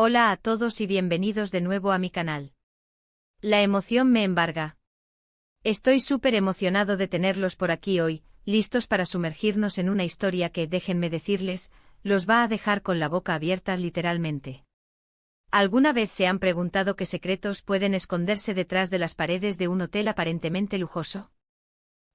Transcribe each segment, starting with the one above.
Hola a todos y bienvenidos de nuevo a mi canal. La emoción me embarga. Estoy súper emocionado de tenerlos por aquí hoy, listos para sumergirnos en una historia que, déjenme decirles, los va a dejar con la boca abierta literalmente. ¿Alguna vez se han preguntado qué secretos pueden esconderse detrás de las paredes de un hotel aparentemente lujoso?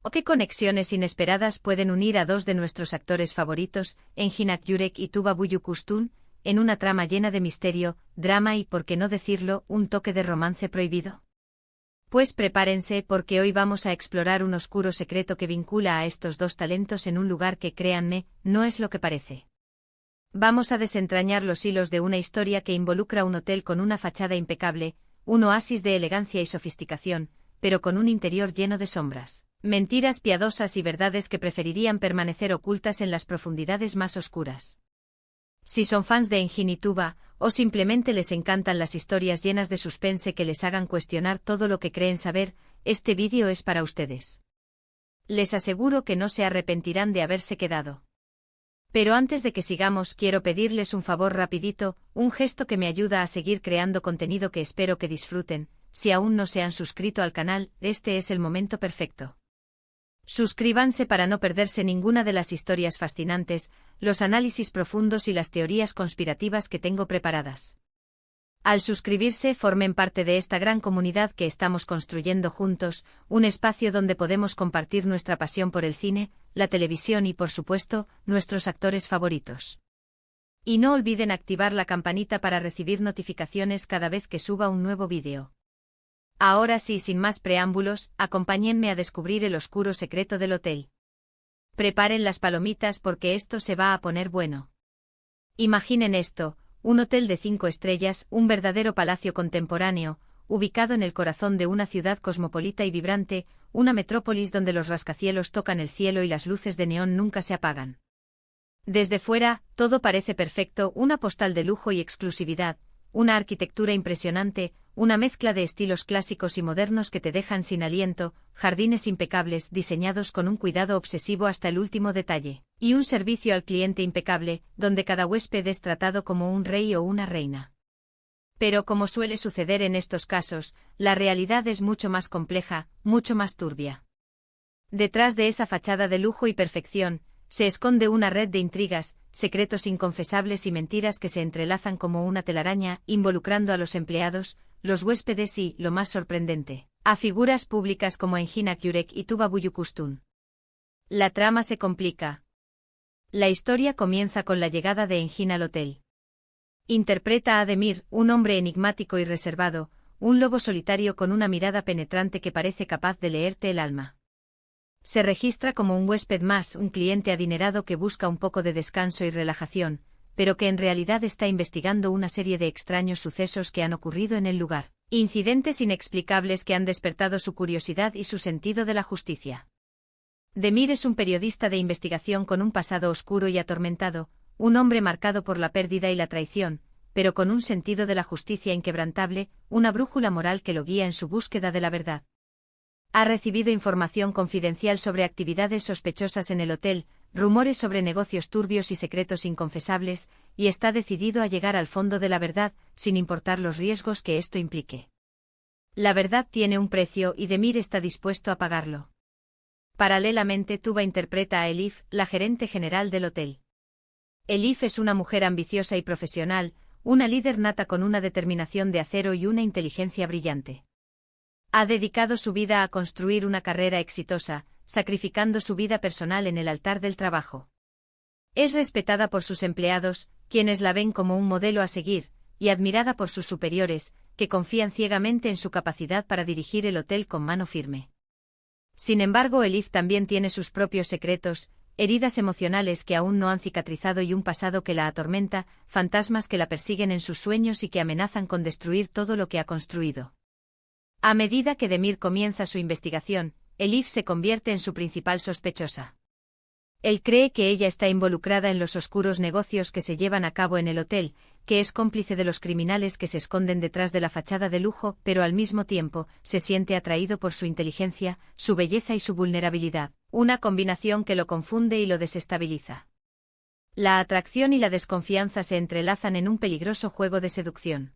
¿O qué conexiones inesperadas pueden unir a dos de nuestros actores favoritos, Engin Akyurek y Tuba Büyüküstün, en una trama llena de misterio, drama y, por qué no decirlo, un toque de romance prohibido? Pues prepárense porque hoy vamos a explorar un oscuro secreto que vincula a estos dos talentos en un lugar que, créanme, no es lo que parece. Vamos a desentrañar los hilos de una historia que involucra un hotel con una fachada impecable, un oasis de elegancia y sofisticación, pero con un interior lleno de sombras, mentiras piadosas y verdades que preferirían permanecer ocultas en las profundidades más oscuras. Si son fans de Engin y Tuba, o simplemente les encantan las historias llenas de suspense que les hagan cuestionar todo lo que creen saber, este vídeo es para ustedes. Les aseguro que no se arrepentirán de haberse quedado. Pero antes de que sigamos, quiero pedirles un favor rapidito, un gesto que me ayuda a seguir creando contenido que espero que disfruten. Si aún no se han suscrito al canal, este es el momento perfecto. Suscríbanse para no perderse ninguna de las historias fascinantes, los análisis profundos y las teorías conspirativas que tengo preparadas. Al suscribirse, formen parte de esta gran comunidad que estamos construyendo juntos, un espacio donde podemos compartir nuestra pasión por el cine, la televisión y, por supuesto, nuestros actores favoritos. Y no olviden activar la campanita para recibir notificaciones cada vez que suba un nuevo vídeo. Ahora sí, sin más preámbulos, acompáñenme a descubrir el oscuro secreto del hotel. Preparen las palomitas porque esto se va a poner bueno. Imaginen esto, un hotel de 5 estrellas, un verdadero palacio contemporáneo, ubicado en el corazón de una ciudad cosmopolita y vibrante, una metrópolis donde los rascacielos tocan el cielo y las luces de neón nunca se apagan. Desde fuera, todo parece perfecto, una postal de lujo y exclusividad, una arquitectura impresionante, una mezcla de estilos clásicos y modernos que te dejan sin aliento, jardines impecables diseñados con un cuidado obsesivo hasta el último detalle, y un servicio al cliente impecable, donde cada huésped es tratado como un rey o una reina. Pero como suele suceder en estos casos, la realidad es mucho más compleja, mucho más turbia. Detrás de esa fachada de lujo y perfección, se esconde una red de intrigas, secretos inconfesables y mentiras que se entrelazan como una telaraña, involucrando a los empleados, los huéspedes y, lo más sorprendente, a figuras públicas como Engin Akyurek y Tuba Büyüküstün. La trama se complica. La historia comienza con la llegada de Engin al hotel. Interpreta a Demir, un hombre enigmático y reservado, un lobo solitario con una mirada penetrante que parece capaz de leerte el alma. Se registra como un huésped más, un cliente adinerado que busca un poco de descanso y relajación, pero que en realidad está investigando una serie de extraños sucesos que han ocurrido en el lugar, incidentes inexplicables que han despertado su curiosidad y su sentido de la justicia. Demir es un periodista de investigación con un pasado oscuro y atormentado, un hombre marcado por la pérdida y la traición, pero con un sentido de la justicia inquebrantable, una brújula moral que lo guía en su búsqueda de la verdad. Ha recibido información confidencial sobre actividades sospechosas en el hotel, rumores sobre negocios turbios y secretos inconfesables, y está decidido a llegar al fondo de la verdad, sin importar los riesgos que esto implique. La verdad tiene un precio y Demir está dispuesto a pagarlo. Paralelamente, Tuba interpreta a Elif, la gerente general del hotel. Elif es una mujer ambiciosa y profesional, una líder nata con una determinación de acero y una inteligencia brillante. Ha dedicado su vida a construir una carrera exitosa, sacrificando su vida personal en el altar del trabajo. Es respetada por sus empleados, quienes la ven como un modelo a seguir, y admirada por sus superiores, que confían ciegamente en su capacidad para dirigir el hotel con mano firme. Sin embargo, Elif también tiene sus propios secretos, heridas emocionales que aún no han cicatrizado y un pasado que la atormenta, fantasmas que la persiguen en sus sueños y que amenazan con destruir todo lo que ha construido. A medida que Demir comienza su investigación, Elif se convierte en su principal sospechosa. Él cree que ella está involucrada en los oscuros negocios que se llevan a cabo en el hotel, que es cómplice de los criminales que se esconden detrás de la fachada de lujo, pero al mismo tiempo, se siente atraído por su inteligencia, su belleza y su vulnerabilidad, una combinación que lo confunde y lo desestabiliza. La atracción y la desconfianza se entrelazan en un peligroso juego de seducción.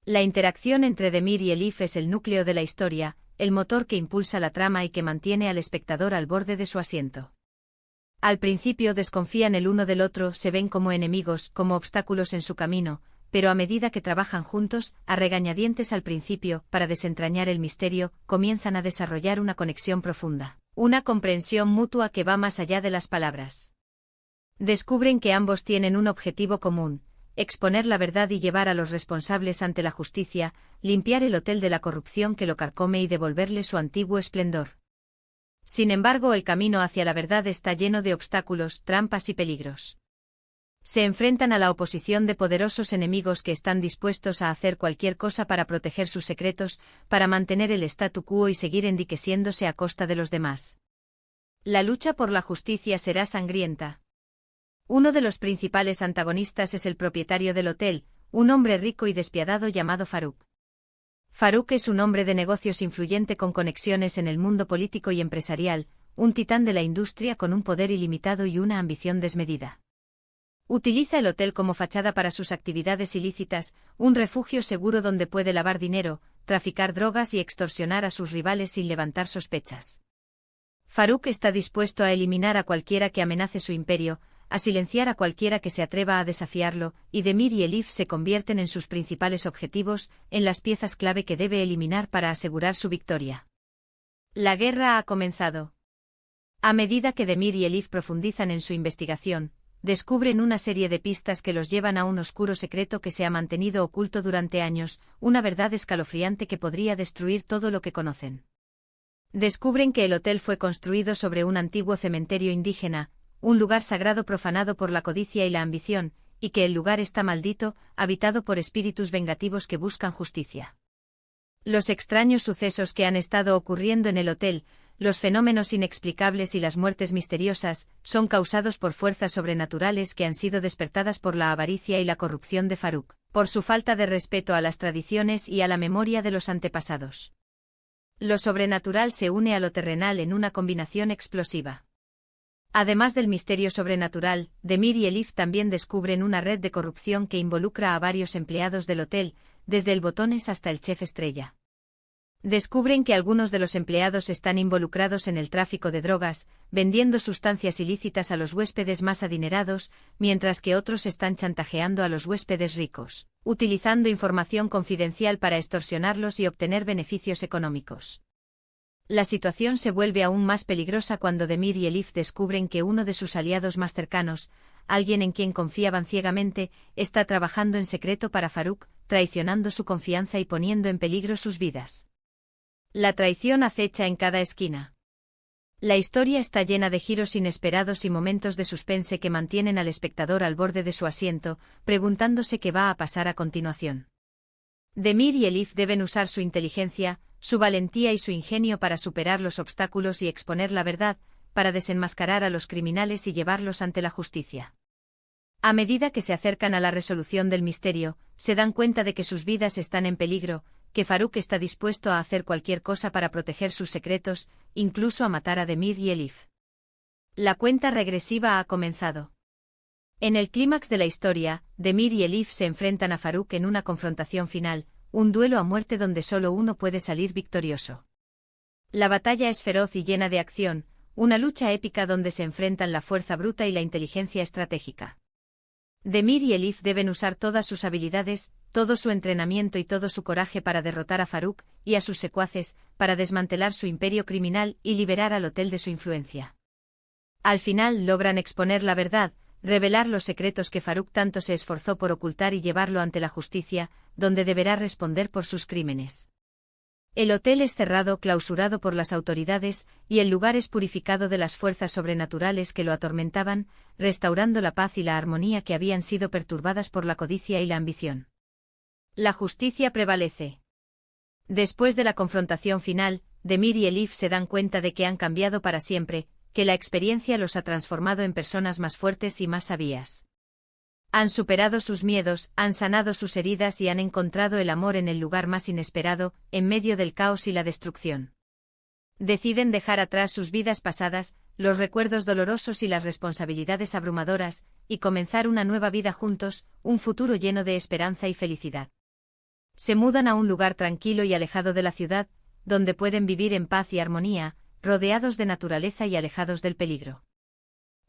La interacción entre Demir y Elif es el núcleo de la historia, el motor que impulsa la trama y que mantiene al espectador al borde de su asiento. Al principio desconfían el uno del otro, se ven como enemigos, como obstáculos en su camino, pero a medida que trabajan juntos, a regañadientes al principio, para desentrañar el misterio, comienzan a desarrollar una conexión profunda, una comprensión mutua que va más allá de las palabras. Descubren que ambos tienen un objetivo común: exponer la verdad y llevar a los responsables ante la justicia, limpiar el hotel de la corrupción que lo carcome y devolverle su antiguo esplendor. Sin embargo, el camino hacia la verdad está lleno de obstáculos, trampas y peligros. Se enfrentan a la oposición de poderosos enemigos que están dispuestos a hacer cualquier cosa para proteger sus secretos, para mantener el statu quo y seguir enriqueciéndose a costa de los demás. La lucha por la justicia será sangrienta. Uno de los principales antagonistas es el propietario del hotel, un hombre rico y despiadado llamado Farouk. Farouk es un hombre de negocios influyente con conexiones en el mundo político y empresarial, un titán de la industria con un poder ilimitado y una ambición desmedida. Utiliza el hotel como fachada para sus actividades ilícitas, un refugio seguro donde puede lavar dinero, traficar drogas y extorsionar a sus rivales sin levantar sospechas. Farouk está dispuesto a eliminar a cualquiera que amenace su imperio, a silenciar a cualquiera que se atreva a desafiarlo, y Demir y Elif se convierten en sus principales objetivos, en las piezas clave que debe eliminar para asegurar su victoria. La guerra ha comenzado. A medida que Demir y Elif profundizan en su investigación, descubren una serie de pistas que los llevan a un oscuro secreto que se ha mantenido oculto durante años, una verdad escalofriante que podría destruir todo lo que conocen. Descubren que el hotel fue construido sobre un antiguo cementerio indígena, un lugar sagrado profanado por la codicia y la ambición, y que el lugar está maldito, habitado por espíritus vengativos que buscan justicia. Los extraños sucesos que han estado ocurriendo en el hotel, los fenómenos inexplicables y las muertes misteriosas, son causados por fuerzas sobrenaturales que han sido despertadas por la avaricia y la corrupción de Farouk, por su falta de respeto a las tradiciones y a la memoria de los antepasados. Lo sobrenatural se une a lo terrenal en una combinación explosiva. Además del misterio sobrenatural, Demir y Elif también descubren una red de corrupción que involucra a varios empleados del hotel, desde el botones hasta el chef estrella. Descubren que algunos de los empleados están involucrados en el tráfico de drogas, vendiendo sustancias ilícitas a los huéspedes más adinerados, mientras que otros están chantajeando a los huéspedes ricos, utilizando información confidencial para extorsionarlos y obtener beneficios económicos. La situación se vuelve aún más peligrosa cuando Demir y Elif descubren que uno de sus aliados más cercanos, alguien en quien confiaban ciegamente, está trabajando en secreto para Farouk, traicionando su confianza y poniendo en peligro sus vidas. La traición acecha en cada esquina. La historia está llena de giros inesperados y momentos de suspense que mantienen al espectador al borde de su asiento, preguntándose qué va a pasar a continuación. Demir y Elif deben usar su inteligencia, su valentía y su ingenio para superar los obstáculos y exponer la verdad, para desenmascarar a los criminales y llevarlos ante la justicia. A medida que se acercan a la resolución del misterio, se dan cuenta de que sus vidas están en peligro, que Farouk está dispuesto a hacer cualquier cosa para proteger sus secretos, incluso a matar a Demir y Elif. La cuenta regresiva ha comenzado. En el clímax de la historia, Demir y Elif se enfrentan a Farouk en una confrontación final, un duelo a muerte donde solo uno puede salir victorioso. La batalla es feroz y llena de acción, una lucha épica donde se enfrentan la fuerza bruta y la inteligencia estratégica. Demir y Elif deben usar todas sus habilidades, todo su entrenamiento y todo su coraje para derrotar a Farouk y a sus secuaces, para desmantelar su imperio criminal y liberar al hotel de su influencia. Al final logran exponer la verdad, revelar los secretos que Farouk tanto se esforzó por ocultar y llevarlo ante la justicia, donde deberá responder por sus crímenes. El hotel es cerrado, clausurado por las autoridades, y el lugar es purificado de las fuerzas sobrenaturales que lo atormentaban, restaurando la paz y la armonía que habían sido perturbadas por la codicia y la ambición. La justicia prevalece. Después de la confrontación final, Demir y Elif se dan cuenta de que han cambiado para siempre, que la experiencia los ha transformado en personas más fuertes y más sabias. Han superado sus miedos, han sanado sus heridas y han encontrado el amor en el lugar más inesperado, en medio del caos y la destrucción. Deciden dejar atrás sus vidas pasadas, los recuerdos dolorosos y las responsabilidades abrumadoras, y comenzar una nueva vida juntos, un futuro lleno de esperanza y felicidad. Se mudan a un lugar tranquilo y alejado de la ciudad, donde pueden vivir en paz y armonía, rodeados de naturaleza y alejados del peligro.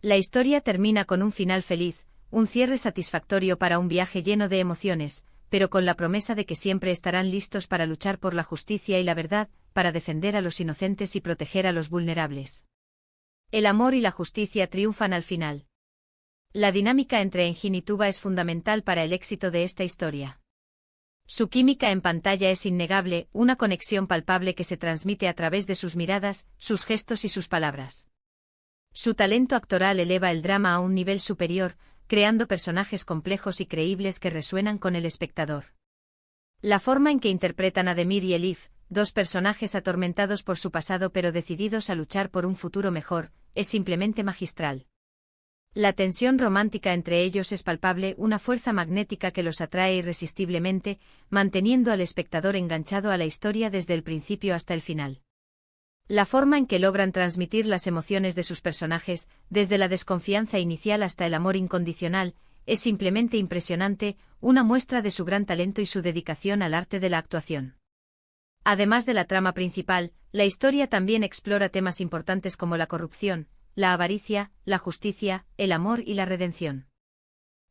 La historia termina con un final feliz, un cierre satisfactorio para un viaje lleno de emociones, pero con la promesa de que siempre estarán listos para luchar por la justicia y la verdad, para defender a los inocentes y proteger a los vulnerables. El amor y la justicia triunfan al final. La dinámica entre Engin y Tuba es fundamental para el éxito de esta historia. Su química en pantalla es innegable, una conexión palpable que se transmite a través de sus miradas, sus gestos y sus palabras. Su talento actoral eleva el drama a un nivel superior, creando personajes complejos y creíbles que resuenan con el espectador. La forma en que interpretan a Demir y Elif, dos personajes atormentados por su pasado pero decididos a luchar por un futuro mejor, es simplemente magistral. La tensión romántica entre ellos es palpable, una fuerza magnética que los atrae irresistiblemente, manteniendo al espectador enganchado a la historia desde el principio hasta el final. La forma en que logran transmitir las emociones de sus personajes, desde la desconfianza inicial hasta el amor incondicional, es simplemente impresionante, una muestra de su gran talento y su dedicación al arte de la actuación. Además de la trama principal, la historia también explora temas importantes como la corrupción, la avaricia, la justicia, el amor y la redención.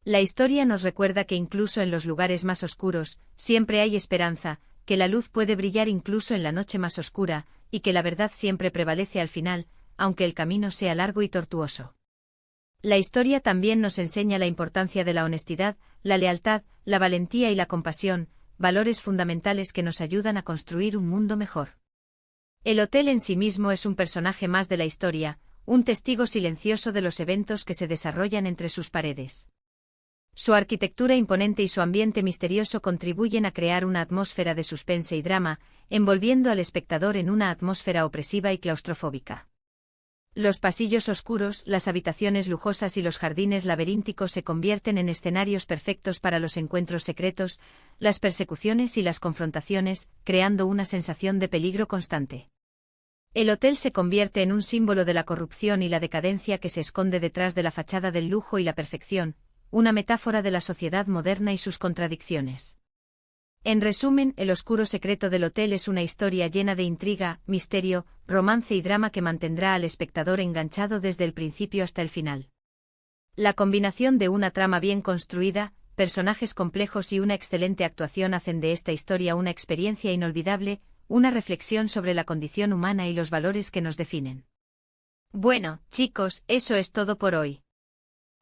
La historia nos recuerda que incluso en los lugares más oscuros, siempre hay esperanza, que la luz puede brillar incluso en la noche más oscura, y que la verdad siempre prevalece al final, aunque el camino sea largo y tortuoso. La historia también nos enseña la importancia de la honestidad, la lealtad, la valentía y la compasión, valores fundamentales que nos ayudan a construir un mundo mejor. El hotel en sí mismo es un personaje más de la historia, un testigo silencioso de los eventos que se desarrollan entre sus paredes. Su arquitectura imponente y su ambiente misterioso contribuyen a crear una atmósfera de suspense y drama, envolviendo al espectador en una atmósfera opresiva y claustrofóbica. Los pasillos oscuros, las habitaciones lujosas y los jardines laberínticos se convierten en escenarios perfectos para los encuentros secretos, las persecuciones y las confrontaciones, creando una sensación de peligro constante. El hotel se convierte en un símbolo de la corrupción y la decadencia que se esconde detrás de la fachada del lujo y la perfección, una metáfora de la sociedad moderna y sus contradicciones. En resumen, El oscuro secreto del hotel es una historia llena de intriga, misterio, romance y drama que mantendrá al espectador enganchado desde el principio hasta el final. La combinación de una trama bien construida, personajes complejos y una excelente actuación hacen de esta historia una experiencia inolvidable, una reflexión sobre la condición humana y los valores que nos definen. Bueno, chicos, eso es todo por hoy.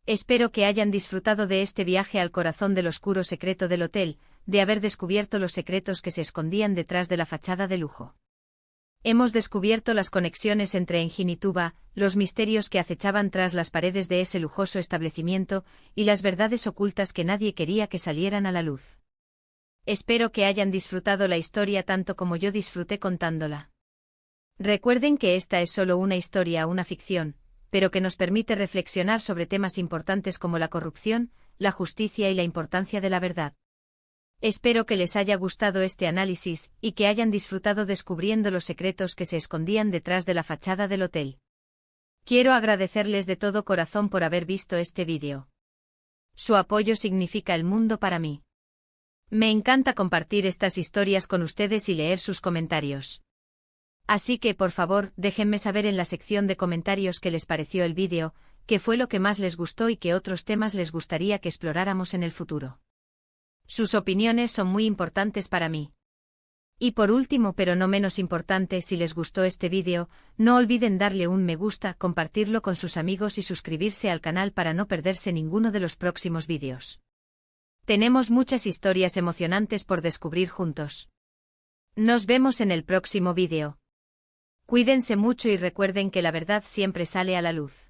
Espero que hayan disfrutado de este viaje al corazón del oscuro secreto del hotel, de haber descubierto los secretos que se escondían detrás de la fachada de lujo. Hemos descubierto las conexiones entre Engin y Tuba, los misterios que acechaban tras las paredes de ese lujoso establecimiento, y las verdades ocultas que nadie quería que salieran a la luz. Espero que hayan disfrutado la historia tanto como yo disfruté contándola. Recuerden que esta es solo una historia, una ficción, pero que nos permite reflexionar sobre temas importantes como la corrupción, la justicia y la importancia de la verdad. Espero que les haya gustado este análisis, y que hayan disfrutado descubriendo los secretos que se escondían detrás de la fachada del hotel. Quiero agradecerles de todo corazón por haber visto este vídeo. Su apoyo significa el mundo para mí. Me encanta compartir estas historias con ustedes y leer sus comentarios. Así que, por favor, déjenme saber en la sección de comentarios qué les pareció el vídeo, qué fue lo que más les gustó y qué otros temas les gustaría que exploráramos en el futuro. Sus opiniones son muy importantes para mí. Y por último, pero no menos importante, si les gustó este vídeo, no olviden darle un me gusta, compartirlo con sus amigos y suscribirse al canal para no perderse ninguno de los próximos vídeos. Tenemos muchas historias emocionantes por descubrir juntos. Nos vemos en el próximo vídeo. Cuídense mucho y recuerden que la verdad siempre sale a la luz.